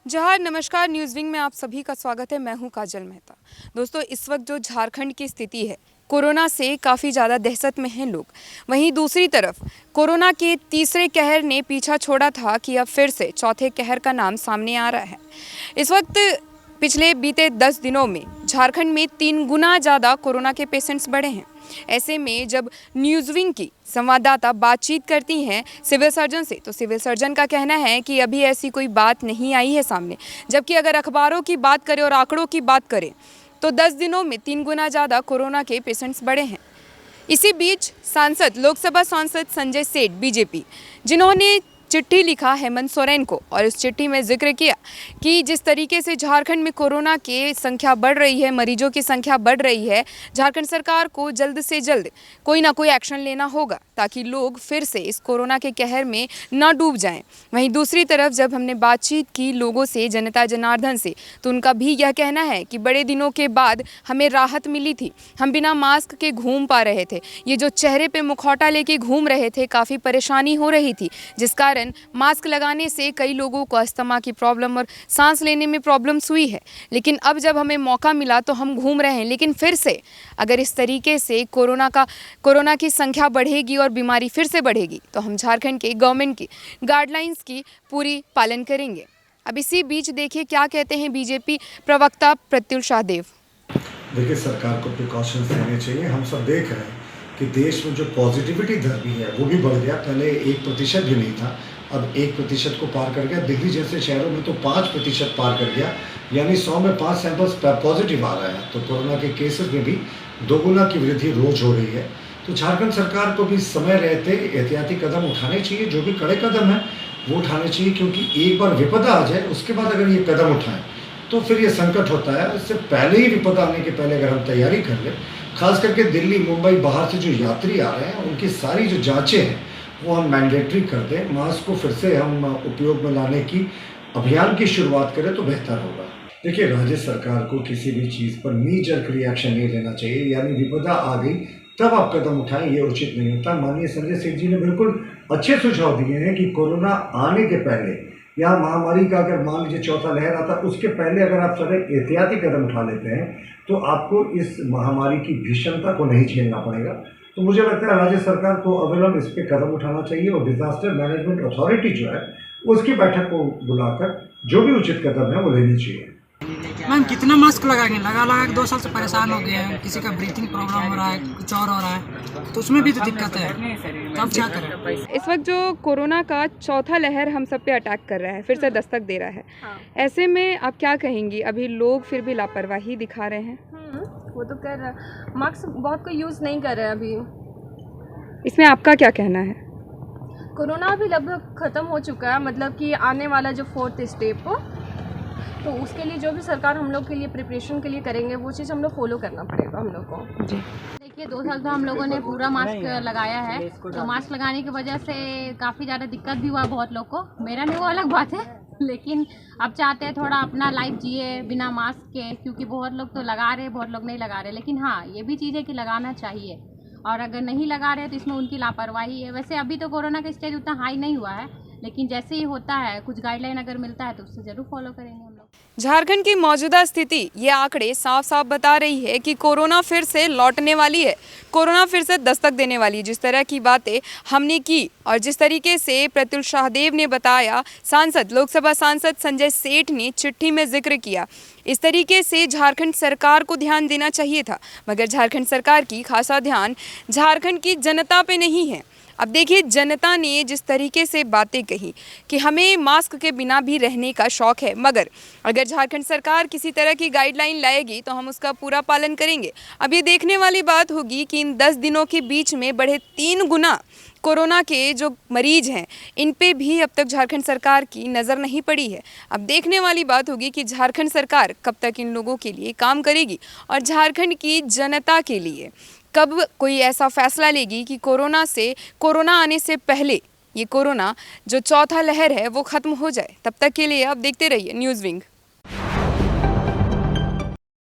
जहां नमस्कार, news wing में आप सभी का स्वागत है। मैं हूं काजल मेहता। दोस्तों, इस वक्त जो झारखंड की स्थिति है, कोरोना से काफ़ी ज़्यादा दहशत में हैं लोग। वहीं दूसरी तरफ कोरोना के तीसरे कहर ने पीछा छोड़ा था कि अब फिर से चौथे कहर का नाम सामने आ रहा है। इस वक्त पिछले बीते 10 दिनों में झारखंड में 3 गुना ज़्यादा कोरोना के पेशेंट्स बढ़े हैं। ऐसे में जब न्यूज़ विंग की संवाददाता बातचीत करती हैं सिविल सर्जन से, तो सिविल सर्जन का कहना है कि अभी ऐसी कोई बात नहीं आई है सामने। जबकि अगर अखबारों की बात करें और आंकड़ों की बात करें तो 10 दिनों में 3 गुना ज़्यादा कोरोना के पेशेंट्स बढ़े हैं। इसी बीच लोकसभा सांसद संजय सेठ बीजेपी, जिन्होंने चिट्ठी लिखा हेमंत सोरेन को और इस चिट्ठी में जिक्र किया कि जिस तरीके से झारखंड में कोरोना की संख्या बढ़ रही है, मरीजों की संख्या बढ़ रही है, झारखंड सरकार को जल्द से जल्द कोई ना कोई एक्शन लेना होगा ताकि लोग फिर से इस कोरोना के कहर में ना डूब जाएं। वहीं दूसरी तरफ जब हमने बातचीत की लोगों से, जनता जनार्दन से, तो उनका भी यह कहना है कि बड़े दिनों के बाद हमें राहत मिली थी। हम बिना मास्क के घूम पा रहे थे। ये जो चेहरे पे मुखौटा लेके घूम रहे थे, काफ़ी परेशानी हो रही थी, जिस कारण मास्क लगाने से कई लोगों को अस्थमा की प्रॉब्लम और सांस लेने में प्रॉब्लम्स हुई है। लेकिन अब जब हमें मौका मिला तो हम घूम रहे हैं। लेकिन फिर से अगर इस तरीके से कोरोना की संख्या बढ़ेगी और बीमारी फिर से बढ़ेगी तो हम झारखंड के गवर्नमेंट की गाइडलाइंस की पूरी पालन करेंगे। अब इसी बीच देखिए क्या कहते हैं बीजेपी प्रवक्ता प्रत्युल शाहदेव। देखिए, सरकार को प्रिकॉशंस लेने चाहिए। हम सब देख रहे हैं कि देश में जो पॉजिटिविटी दर भी है वो भी बढ़ गया। पहले 1% भी नहीं था, अब 1% को पार कर गया। दिल्ली जैसे शहरों में तो 5% पार कर गया, यानी 100 में 5 सैंपल्स पॉजिटिव आ रहे हैं। तो कोरोना के केसेस में भी दोगुना की वृद्धि रोज हो रही है। तो झारखंड सरकार को भी समय रहते एहतियाती कदम उठाने चाहिए। जो भी कड़े कदम हैं वो उठाने चाहिए, क्योंकि एक बार विपदा आ जाए उसके बाद अगर ये कदम उठाएं तो फिर ये संकट होता है। इससे पहले ही विपदा आने के पहले अगर हम तैयारी कर लें, खास करके दिल्ली, मुंबई, बाहर से जो यात्री आ रहे हैं उनकी सारी जो जांचें हैं वो हम मैंडेटरी कर दें। मास्क को फिर से हम उपयोग में लाने की अभियान की शुरुआत करें तो बेहतर होगा। देखिए, राज्य सरकार को किसी भी चीज़ पर नी जर्क रिएक्शन नहीं लेना चाहिए, यानी विपदा आ गई तब आप कदम उठाएं, ये उचित नहीं होता। माननीय संजय सेठ जी ने बिल्कुल अच्छे सुझाव दिए हैं कि कोरोना आने के पहले या महामारी का अगर मान लीजिए चौथा लहर आता, उसके पहले अगर आप सारे एहतियाती कदम उठा लेते हैं तो आपको इस महामारी की भीषणता को नहीं झेलना पड़ेगा। तो मुझे लगता है राज्य सरकार को अविलंब इस पर कदम उठाना चाहिए और डिजास्टर मैनेजमेंट अथॉरिटी जो है उसकी बैठक को बुलाकर जो भी उचित कदम है वो लेनी चाहिए। मैम, कितना मास्क लगाएंगे? लगा के 2 साल से परेशान हो गए हैं। किसी का ब्रीथिंग प्रॉब्लम हो रहा है, कुछ और हो रहा है, तो उसमें भी तो दिक्कत है। तो अब क्या करें? इस वक्त जो कोरोना का चौथा लहर हम सब पे अटैक कर रहा है, फिर से दस्तक दे रहा है, ऐसे में आप क्या कहेंगी? अभी लोग फिर भी लापरवाही दिखा रहे हैं। वो तो कर मास्क बहुत कोई यूज़ नहीं कर रहे हैं अभी। इसमें आपका क्या कहना है? कोरोना अभी लगभग ख़त्म हो चुका है, मतलब कि आने वाला जो 4th स्टेप हो, तो उसके लिए जो भी सरकार हम लोग के लिए प्रिपरेशन के लिए करेंगे वो चीज़ हम लोग फॉलो करना पड़ेगा हम लोग को। जी, देखिए, 2 साल तो हम लोगों ने पूरा मास्क लगाया है, तो मास्क लगाने की वजह से काफ़ी ज़्यादा दिक्कत भी हुआ बहुत लोग को। मेरा नहीं, वो अलग बात है, लेकिन अब चाहते हैं थोड़ा अपना लाइफ जिए बिना मास्क के, क्योंकि बहुत लोग तो लगा रहे, बहुत लोग नहीं लगा रहे। लेकिन हाँ, ये भी चीज़ है कि लगाना चाहिए, और अगर नहीं लगा रहे तो इसमें उनकी लापरवाही है। वैसे अभी तो कोरोना का स्टेज उतना हाई नहीं हुआ है, लेकिन जैसे ही होता है कुछ गाइडलाइन अगर मिलता है तो उससे ज़रूर फॉलो करेंगे हम लोग। झारखंड की मौजूदा स्थिति, ये आंकड़े साफ साफ बता रही है कि कोरोना फिर से लौटने वाली है, कोरोना फिर से दस्तक देने वाली है। जिस तरह की बातें हमने की और जिस तरीके से प्रत्युल शाहदेव ने बताया, लोकसभा सांसद संजय सेठ ने चिट्ठी में जिक्र किया, इस तरीके से झारखंड सरकार को ध्यान देना चाहिए था, मगर झारखंड सरकार की खासा ध्यान झारखंड की जनता पे नहीं है। अब देखिए, जनता ने जिस तरीके से बातें कही कि हमें मास्क के बिना भी रहने का शौक़ है, मगर अगर झारखंड सरकार किसी तरह की गाइडलाइन लाएगी तो हम उसका पूरा पालन करेंगे। अब ये देखने वाली बात होगी कि इन 10 दिनों के बीच में बढ़े 3 गुना कोरोना के जो मरीज हैं, इन पे भी अब तक झारखंड सरकार की नज़र नहीं पड़ी है। अब देखने वाली बात होगी कि झारखंड सरकार कब तक इन लोगों के लिए काम करेगी और झारखंड की जनता के लिए कब कोई ऐसा फैसला लेगी कि कोरोना आने से पहले ये कोरोना जो चौथा लहर है वो ख़त्म हो जाए। तब तक के लिए आप देखते रहिए न्यूज़ विंग।